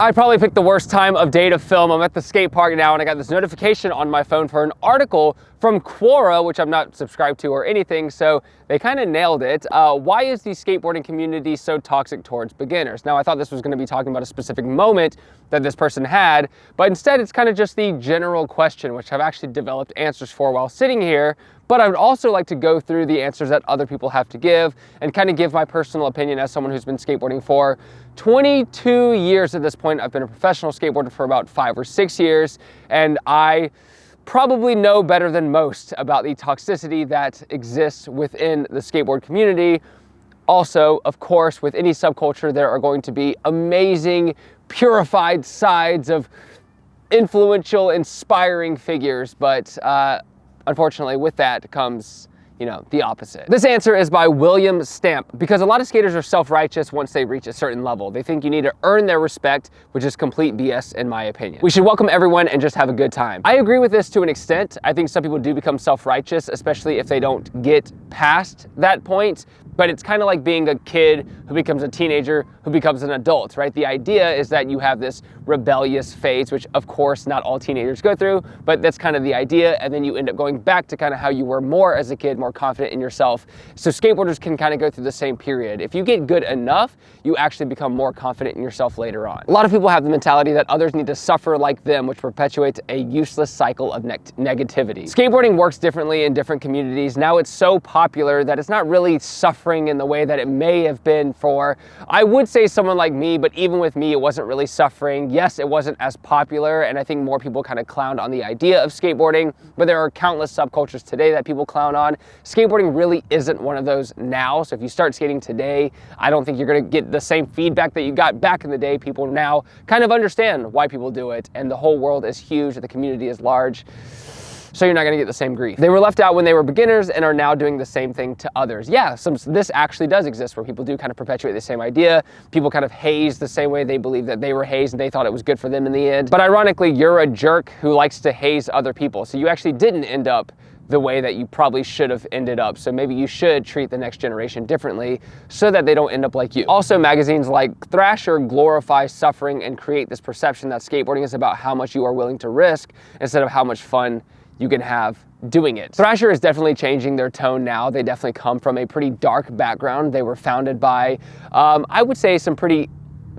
I probably picked the worst time of day to film. I'm at the skate park now and I got this notification on my phone for an article from Quora, which I'm not subscribed to or anything, so they kind of nailed it. Why is the skateboarding community so toxic towards beginners? Now, I thought this was going to be talking about a specific moment that this person had, but instead it's kind of just the general question, which I've actually developed answers for while sitting here. But I would also like to go through the answers that other people have to give and kind of give my personal opinion as someone who's been skateboarding for 22 years at this point. I've been a professional skateboarder for about 5 or 6 years, and I probably know better than most about the toxicity that exists within the skateboard community. Also, of course, with any subculture, there are going to be amazing, purified sides of influential, inspiring figures, but unfortunately, with that comes, the opposite. This answer is by William Stamp, because a lot of skaters are self-righteous once they reach a certain level. They think you need to earn their respect, which is complete BS in my opinion. We should welcome everyone and just have a good time. I agree with this to an extent. I think some people do become self-righteous, especially if they don't get past that point. But it's kind of like being a kid who becomes a teenager who becomes an adult, right? The idea is that you have this rebellious phase, which of course not all teenagers go through, but that's kind of the idea. And then you end up going back to kind of how you were more as a kid, more confident in yourself. So skateboarders can kind of go through the same period. If you get good enough, you actually become more confident in yourself later on. A lot of people have the mentality that others need to suffer like them, which perpetuates a useless cycle of negativity. Skateboarding works differently in different communities. Now it's so popular that it's not really suffering in the way that it may have been for, I would say, someone like me, but even with me, it wasn't really suffering. Yes, it wasn't as popular, and I think more people kind of clowned on the idea of skateboarding, but there are countless subcultures today that people clown on. Skateboarding really isn't one of those now, so if you start skating today, I don't think you're gonna get the same feedback that you got back in the day. People now kind of understand why people do it, and the whole world is huge, the community is large. So you're not gonna get the same grief. They were left out when they were beginners and are now doing the same thing to others. Yeah, this actually does exist where people do kind of perpetuate the same idea. People kind of haze the same way they believe that they were hazed and they thought it was good for them in the end. But ironically, you're a jerk who likes to haze other people. So you actually didn't end up the way that you probably should have ended up. So maybe you should treat the next generation differently so that they don't end up like you. Also, magazines like Thrasher glorify suffering and create this perception that skateboarding is about how much you are willing to risk instead of how much fun you can have doing it. Thrasher is definitely changing their tone now. They definitely come from a pretty dark background. They were founded by, I would say, some pretty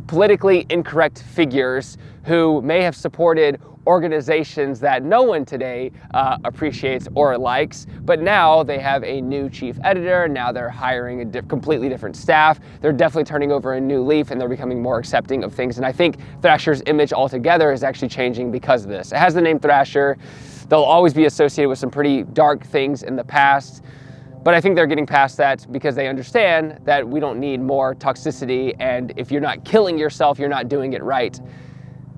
politically incorrect figures who may have supported organizations that no one today appreciates or likes, but now they have a new chief editor. Now they're hiring a completely different staff. They're definitely turning over a new leaf and they're becoming more accepting of things. And I think Thrasher's image altogether is actually changing because of this. It has the name Thrasher. They'll always be associated with some pretty dark things in the past, but I think they're getting past that because they understand that we don't need more toxicity, and if you're not killing yourself, you're not doing it right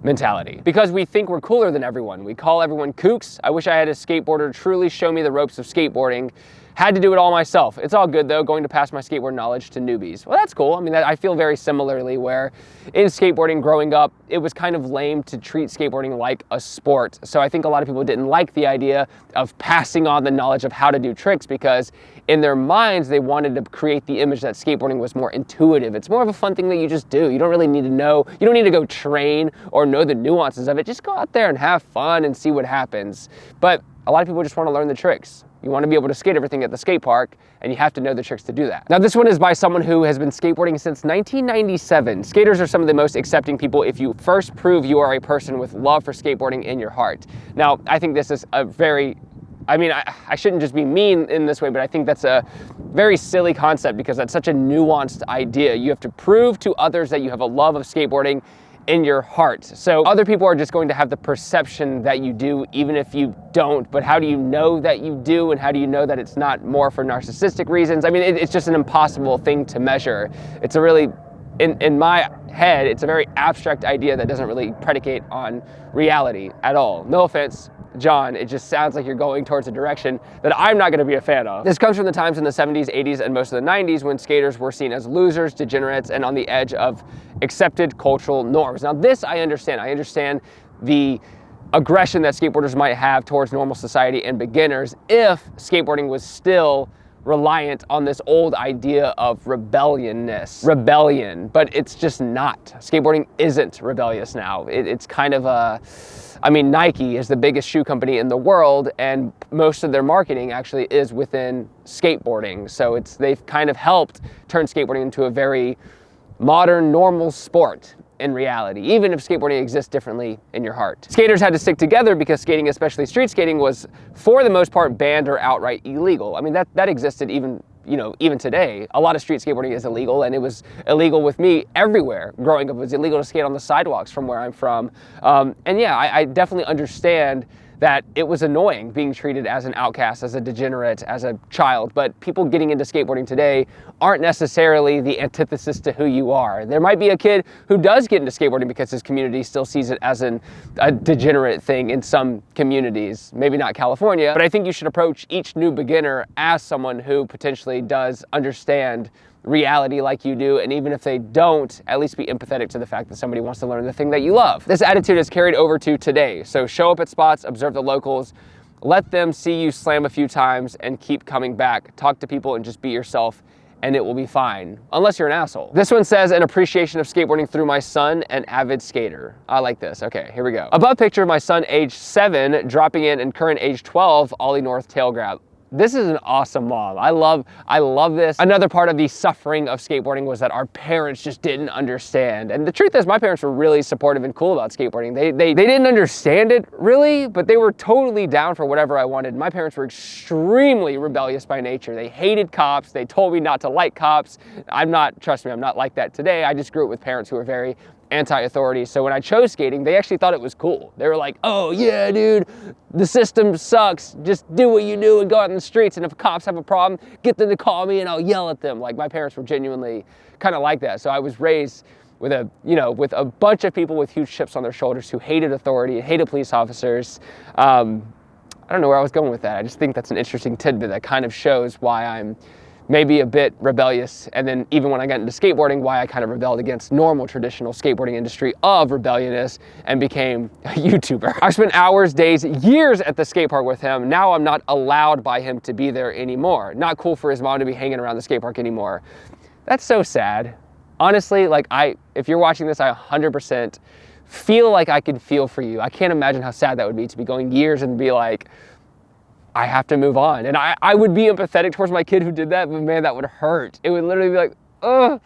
mentality. Because we think we're cooler than everyone. We call everyone kooks. I wish I had a skateboarder truly show me the ropes of skateboarding. Had to do it all myself. It's all good though, going to pass my skateboard knowledge to newbies. Well, that's cool. I mean, I feel very similarly where in skateboarding growing up, it was kind of lame to treat skateboarding like a sport. So I think a lot of people didn't like the idea of passing on the knowledge of how to do tricks because in their minds, they wanted to create the image that skateboarding was more intuitive. It's more of a fun thing that you just do. You don't really need to know, you don't need to go train or know the nuances of it. Just go out there and have fun and see what happens. But a lot of people just want to learn the tricks. You want to be able to skate everything at the skate park, and you have to know the tricks to do that. Now, this one is by someone who has been skateboarding since 1997. Skaters are some of the most accepting people if you first prove you are a person with love for skateboarding in your heart. Now, I think this is a very, I shouldn't just be mean in this way, but I think that's a very silly concept because that's such a nuanced idea. You have to prove to others that you have a love of skateboarding in your heart. So other people are just going to have the perception that you do even if you don't, but how do you know that you do and how do you know that it's not more for narcissistic reasons? I mean, it's just an impossible thing to measure. It's a really, in my head, it's a very abstract idea that doesn't really predicate on reality at all. No offense, John, it just sounds like you're going towards a direction that I'm not going to be a fan of. This comes from the times in the 70s, 80s, and most of the 90s when skaters were seen as losers, degenerates, and on the edge of accepted cultural norms. Now this I understand. I understand the aggression that skateboarders might have towards normal society and beginners if skateboarding was still reliant on this old idea of rebellion, but it's just not. Skateboarding isn't rebellious now. It's kind of a, I mean, Nike is the biggest shoe company in the world, and most of their marketing actually is within skateboarding. So they've kind of helped turn skateboarding into a very modern, normal sport in reality, even if skateboarding exists differently in your heart. Skaters had to stick together because skating, especially street skating, was for the most part banned or outright illegal. I mean, that existed even today. A lot of street skateboarding is illegal, and it was illegal with me everywhere growing up. It was illegal to skate on the sidewalks from where I'm from. And yeah, I definitely understand that it was annoying being treated as an outcast, as a degenerate, as a child, but people getting into skateboarding today aren't necessarily the antithesis to who you are. There might be a kid who does get into skateboarding because his community still sees it as a degenerate thing in some communities, maybe not California, but I think you should approach each new beginner as someone who potentially does understand reality like you do, and even if they don't, at least be empathetic to the fact that somebody wants to learn the thing that you love. This attitude is carried over to today, so show up at spots, observe the locals, let them see you slam a few times, and keep coming back. Talk to people and just be yourself, and it will be fine, unless you're an asshole. This one says, an appreciation of skateboarding through my son, an avid skater. I like this. Okay, here we go. Above picture of my son age 7 dropping in and current age 12 ollie north tail grab. This is an awesome mom. I love this. Another part of the suffering of skateboarding was that our parents just didn't understand. And the truth is, my parents were really supportive and cool about skateboarding. They didn't understand it really, but they were totally down for whatever I wanted. My parents were extremely rebellious by nature. They hated cops. They told me not to like cops. Trust me, I'm not like that today. I just grew up with parents who were very anti-authority. So when I chose skating, they actually thought it was cool. They were like, oh yeah, dude, the system sucks. Just do what you do and go out in the streets. And if cops have a problem, get them to call me and I'll yell at them. Like, my parents were genuinely kind of like that. So I was raised with a bunch of people with huge chips on their shoulders who hated authority, hated police officers. I don't know where I was going with that. I just think that's an interesting tidbit that kind of shows why I'm maybe a bit rebellious, and then even when I got into skateboarding, why I kind of rebelled against normal traditional skateboarding industry of rebelliousness and became a YouTuber. I spent hours, days, years at the skate park with him. Now I'm not allowed by him to be there anymore. Not cool for his mom to be hanging around the skate park anymore. That's so sad. Honestly, like, if you're watching this, I 100% feel like I could feel for you. I can't imagine how sad that would be to be going years and be like, I have to move on. And I would be empathetic towards my kid who did that, but man, that would hurt. It would literally be like, ugh.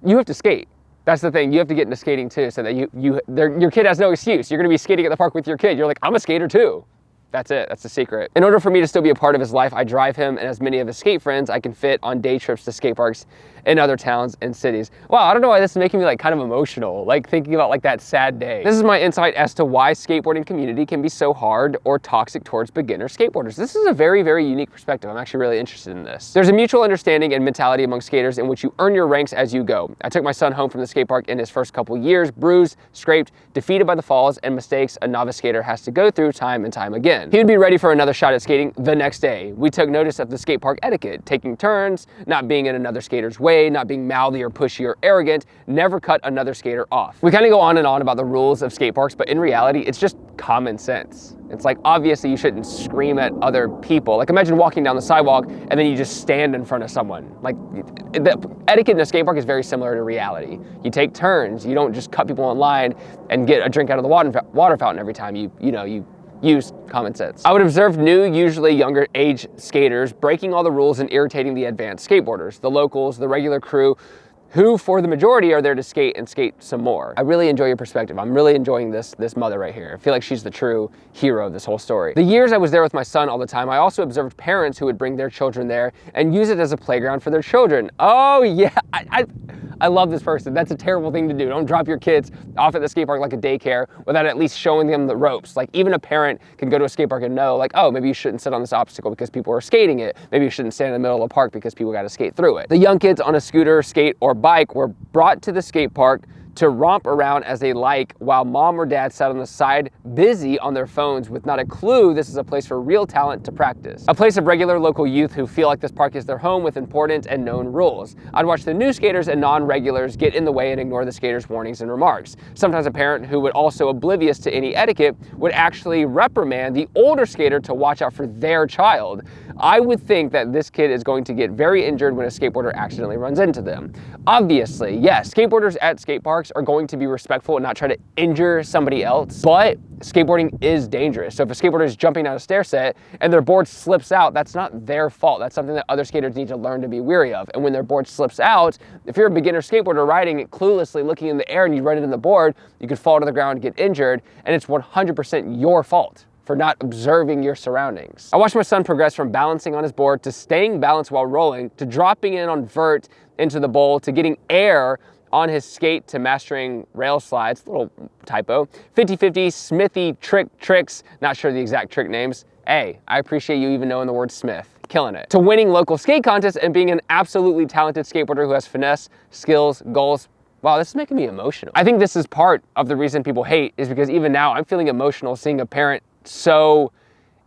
You have to skate. That's the thing. You have to get into skating too, so that your kid has no excuse. You're gonna be skating at the park with your kid. You're like, I'm a skater too. That's it, that's the secret. In order for me to still be a part of his life, I drive him and as many of his skate friends I can fit on day trips to skate parks in other towns and cities. Wow, I don't know why this is making me like kind of emotional, like thinking about like that sad day. This is my insight as to why skateboarding community can be so hard or toxic towards beginner skateboarders. This is a very, very unique perspective. I'm actually really interested in this. There's a mutual understanding and mentality among skaters in which you earn your ranks as you go. I took my son home from the skate park in his first couple years, bruised, scraped, defeated by the falls and mistakes a novice skater has to go through time and time again. He would be ready for another shot at skating the next day. We took notice of the skate park etiquette, taking turns, not being in another skater's way, not being mouthy or pushy or arrogant, never cut another skater off. We kind of go on and on about the rules of skate parks, but in reality, it's just common sense. It's like, obviously you shouldn't scream at other people. Like, imagine walking down the sidewalk and then you just stand in front of someone. Like, the etiquette in a skate park is very similar to reality. You take turns. You don't just cut people in line and get a drink out of the water fountain every time. You use common sense. I would observe new, usually younger age skaters breaking all the rules and irritating the advanced skateboarders, the locals, the regular crew, who for the majority are there to skate and skate some more. I really enjoy your perspective. I'm really enjoying this mother right here. I feel like she's the true hero of this whole story. The years I was there with my son all the time, I also observed parents who would bring their children there and use it as a playground for their children. Oh yeah, I love this person. That's a terrible thing to do. Don't drop your kids off at the skate park like a daycare without at least showing them the ropes. Like, even a parent can go to a skate park and know, like, oh, maybe you shouldn't sit on this obstacle because people are skating it. Maybe you shouldn't stand in the middle of the park because people got to skate through it. The young kids on a scooter, skate, or bike were brought to the skate park to romp around as they like while mom or dad sat on the side busy on their phones with not a clue this is a place for real talent to practice. A place of regular local youth who feel like this park is their home with important and known rules. I'd watch the new skaters and non-regulars get in the way and ignore the skaters' warnings and remarks. Sometimes a parent who would also oblivious to any etiquette would actually reprimand the older skater to watch out for their child. I would think that this kid is going to get very injured when a skateboarder accidentally runs into them. Obviously, yes, skateboarders at skate parks are going to be respectful and not try to injure somebody else, but skateboarding is dangerous. So if a skateboarder is jumping down a stair set and their board slips out, that's not their fault. That's something that other skaters need to learn to be wary of. And when their board slips out, if you're a beginner skateboarder riding it cluelessly, looking in the air and you run into the board, you could fall to the ground and get injured, and it's 100% your fault for not observing your surroundings. I watched my son progress from balancing on his board to staying balanced while rolling, to dropping in on vert into the bowl, to getting air on his skate, to mastering rail slides, little typo, 50-50, Smithy tricks, not sure the exact trick names. Hey, I appreciate you even knowing the word Smith. Killing it. To winning local skate contests and being an absolutely talented skateboarder who has finesse, skills, goals. Wow, this is making me emotional. I think this is part of the reason people hate, is because even now I'm feeling emotional seeing a parent so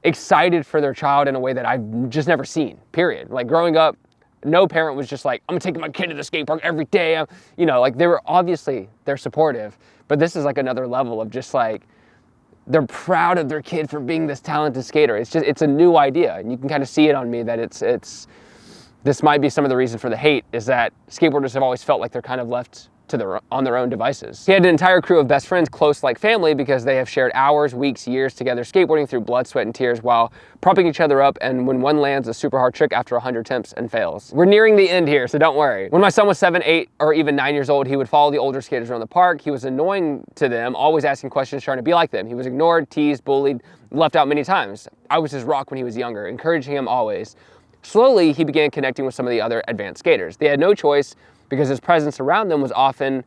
excited for their child in a way that I've just never seen, period. Like growing up, no parent was just like, I'm taking my kid to the skate park every day. You know, like they were obviously, they're supportive, but this is like another level of just like, they're proud of their kid for being this talented skater. It's just, it's a new idea. And you can kind of see it on me that this might be some of the reason for the hate, is that skateboarders have always felt like they're kind of left on their own devices. He had an entire crew of best friends, close like family, because they have shared hours, weeks, years together skateboarding through blood, sweat, and tears while propping each other up, and when one lands a super hard trick after 100 attempts and fails. We're nearing the end here, so don't worry. When my son was 7, 8, or even 9 years old, he would follow the older skaters around the park. He was annoying to them, always asking questions, trying to be like them. He was ignored, teased, bullied, left out many times. I was his rock when he was younger, encouraging him always. Slowly, he began connecting with some of the other advanced skaters. They had no choice because his presence around them was often,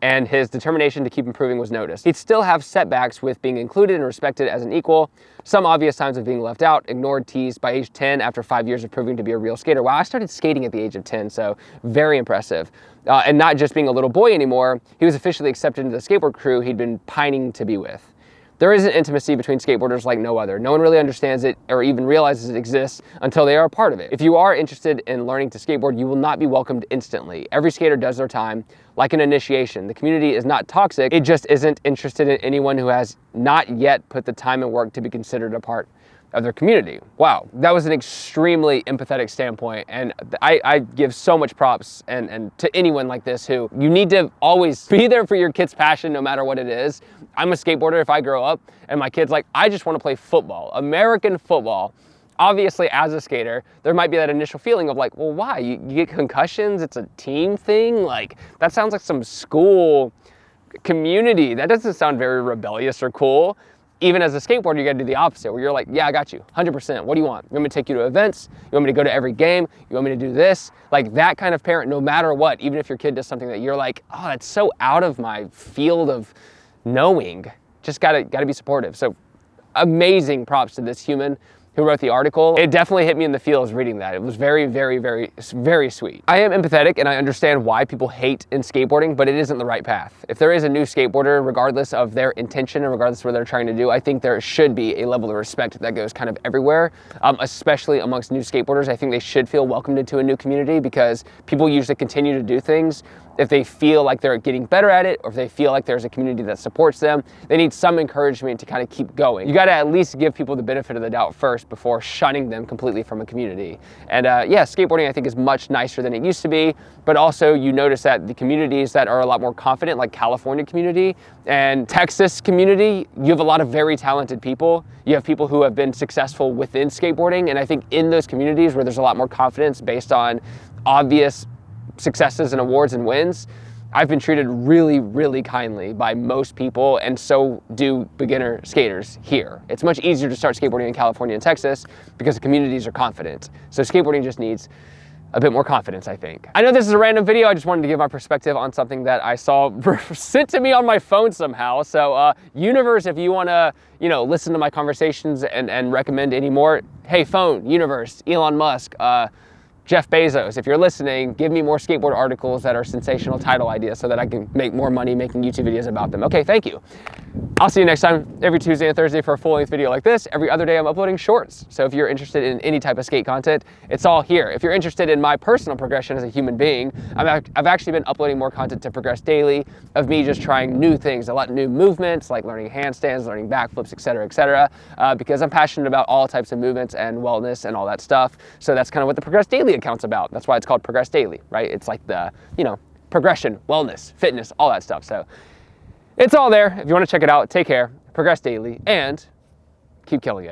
and his determination to keep improving was noticed. He'd still have setbacks with being included and respected as an equal, some obvious signs of being left out, ignored, teased. By age 10, after 5 years of proving to be a real skater. Wow, I started skating at the age of 10, so very impressive. And not just being a little boy anymore, he was officially accepted into the skateboard crew he'd been pining to be with. There is an intimacy between skateboarders like no other. No one really understands it or even realizes it exists until they are a part of it. If you are interested in learning to skateboard, you will not be welcomed instantly. Every skater does their time, like an initiation. The community is not toxic, it just isn't interested in anyone who has not yet put the time and work to be considered a part of their community. Wow, that was an extremely empathetic standpoint, and I give so much props and to anyone like this who, you need to always be there for your kid's passion no matter what it is. I'm a skateboarder. If I grow up and my kid's like, I just want to play football, American football, obviously as a skater, there might be that initial feeling of like, well, why? You get concussions, it's a team thing? Like, that sounds like some school community. That doesn't sound very rebellious or cool. Even as a skateboarder, you gotta do the opposite, where you're like, yeah, I got you, 100%. What do you want? You want me to take you to events? You want me to go to every game? You want me to do this? Like that kind of parent, no matter what, even if your kid does something that you're like, oh, that's so out of my field of knowing, just gotta be supportive. So amazing props to this human who wrote the article. It definitely hit me in the feels reading that. It was very, very, very, very sweet. I am empathetic and I understand why people hate in skateboarding, but it isn't the right path. If there is a new skateboarder, regardless of their intention and regardless of what they're trying to do, I think there should be a level of respect that goes kind of everywhere, especially amongst new skateboarders. I think they should feel welcomed into a new community, because people usually continue to do things if they feel like they're getting better at it, or if they feel like there's a community that supports them. They need some encouragement to kind of keep going. You gotta at least give people the benefit of the doubt first before shunning them completely from a community. And yeah, skateboarding I think is much nicer than it used to be, but also you notice that the communities that are a lot more confident, like California community and Texas community, you have a lot of very talented people. You have people who have been successful within skateboarding, and I think in those communities where there's a lot more confidence based on obvious successes and awards and wins, I've been treated really, really kindly by most people, and so do beginner skaters here. It's much easier to start skateboarding in California and Texas because the communities are confident. So skateboarding just needs a bit more confidence, I think. I know this is a random video. I just wanted to give my perspective on something that I saw sent to me on my phone somehow. So universe, if you wanna, listen to my conversations and recommend any more, hey phone, universe, Elon Musk, Jeff Bezos, if you're listening, give me more skateboard articles that are sensational title ideas so that I can make more money making YouTube videos about them. Okay, thank you. I'll see you next time, every Tuesday and Thursday for a full-length video like this. Every other day I'm uploading shorts. So if you're interested in any type of skate content, it's all here. If you're interested in my personal progression as a human being, I've actually been uploading more content to Progress Daily of me just trying new things, a lot of new movements, like learning handstands, learning backflips, etc., because I'm passionate about all types of movements and wellness and all that stuff. So that's kind of what the Progress Daily account's about. That's why it's called Progress Daily, right? It's like the, you know, progression, wellness, fitness, all that stuff. So it's all there. If you want to check it out, take care, Progress Daily, and keep killing it.